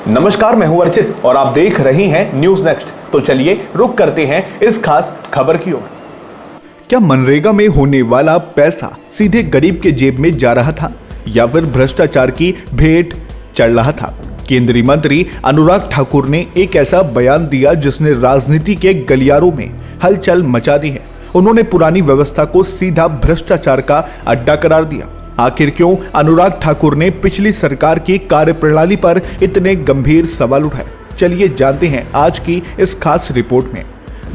नमस्कार, मैं हूं अर्चित और आप देख रहे हैं न्यूज नेक्स्ट। तो चलिए रुक करते हैं इस खास खबर की ओर। क्या मनरेगा में होने वाला पैसा सीधे गरीब के जेब में जा रहा था या फिर भ्रष्टाचार की भेंट चढ़ रहा था? केंद्रीय मंत्री अनुराग ठाकुर ने एक ऐसा बयान दिया जिसने राजनीति के गलियारों में हलचल मचा दी है। उन्होंने पुरानी व्यवस्था को सीधा भ्रष्टाचार का अड्डा करार दिया। आखिर क्यों अनुराग ठाकुर ने पिछली सरकार की कार्यप्रणाली पर इतने गंभीर सवाल उठाए? चलिए जानते हैं आज की इस खास रिपोर्ट में।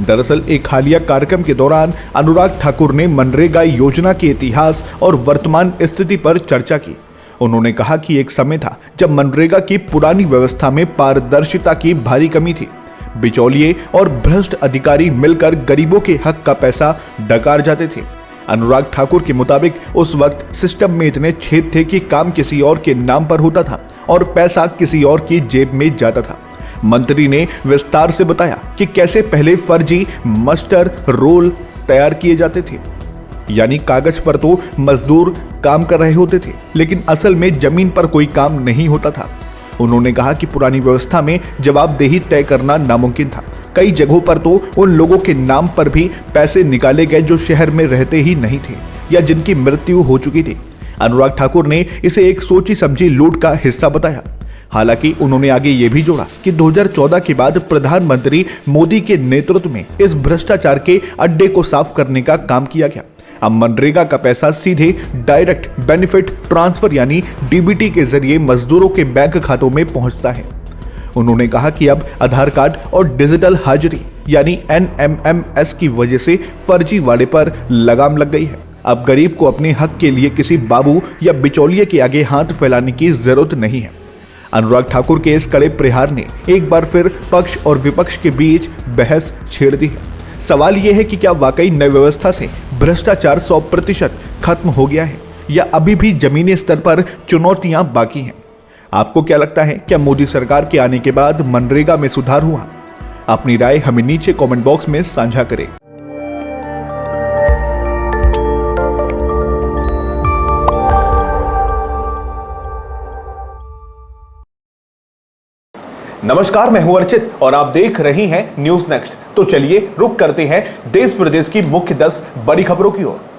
दरअसल एक हालिया कार्यक्रम के दौरान अनुराग ठाकुर ने मनरेगा योजना के इतिहास और वर्तमान स्थिति पर चर्चा की। उन्होंने कहा कि एक समय था जब मनरेगा की पुरानी व्यवस्था में पारदर्शिता की भारी कमी थी। बिचौलिए और भ्रष्ट अधिकारी मिलकर गरीबों के हक का पैसा डकार जाते थे। अनुराग ठाकुर के मुताबिक उस वक्त सिस्टम में इतने छेद थे कि काम किसी और के नाम पर होता था और पैसा किसी और की जेब में जाता था। मंत्री ने विस्तार से बताया कि कैसे पहले फर्जी मास्टर रोल तैयार किए जाते थे, यानी कागज पर तो मजदूर काम कर रहे होते थे लेकिन असल में जमीन पर कोई काम नहीं होता था। उन्होंने कहा कि पुरानी व्यवस्था में जवाबदेही तय करना नामुमकिन था। कई जगहों पर तो उन लोगों के नाम पर भी पैसे निकाले गए जो शहर में रहते ही नहीं थे या जिनकी मृत्यु हो चुकी थी। अनुराग ठाकुर ने इसे एक सोची समझी लूट का हिस्सा बताया। हालांकि उन्होंने आगे ये भी जोड़ा कि 2014 के बाद प्रधानमंत्री मोदी के नेतृत्व में इस भ्रष्टाचार के अड्डे को साफ करने का काम किया गया। अब मनरेगा का पैसा सीधे डायरेक्ट बेनिफिट ट्रांसफर यानी डीबीटी के जरिए मजदूरों के बैंक खातों में पहुंचता है। उन्होंने कहा कि अब आधार कार्ड और डिजिटल हाजिरी यानी NMMS की वजह से फर्जीवाड़े पर लगाम लग गई है। अब गरीब को अपने हक के लिए किसी बाबू या बिचौलिए के आगे हाथ फैलाने की जरूरत नहीं है। अनुराग ठाकुर के इस कड़े प्रहार ने एक बार फिर पक्ष और विपक्ष के बीच बहस छेड़ दी है। सवाल यह है कि क्या वाकई नई व्यवस्था से भ्रष्टाचार 100% खत्म हो गया है या अभी भी जमीनी स्तर पर चुनौतियां बाकी हैं? आपको क्या लगता है, क्या मोदी सरकार के आने के बाद मनरेगा में सुधार हुआ? अपनी राय हमें नीचे कमेंट बॉक्स में साझा करें। नमस्कार, मैं हूं अर्चित और आप देख रहे हैं न्यूज नेक्स्ट। तो चलिए रुक करते हैं देश प्रदेश की मुख्य 10 बड़ी खबरों की ओर।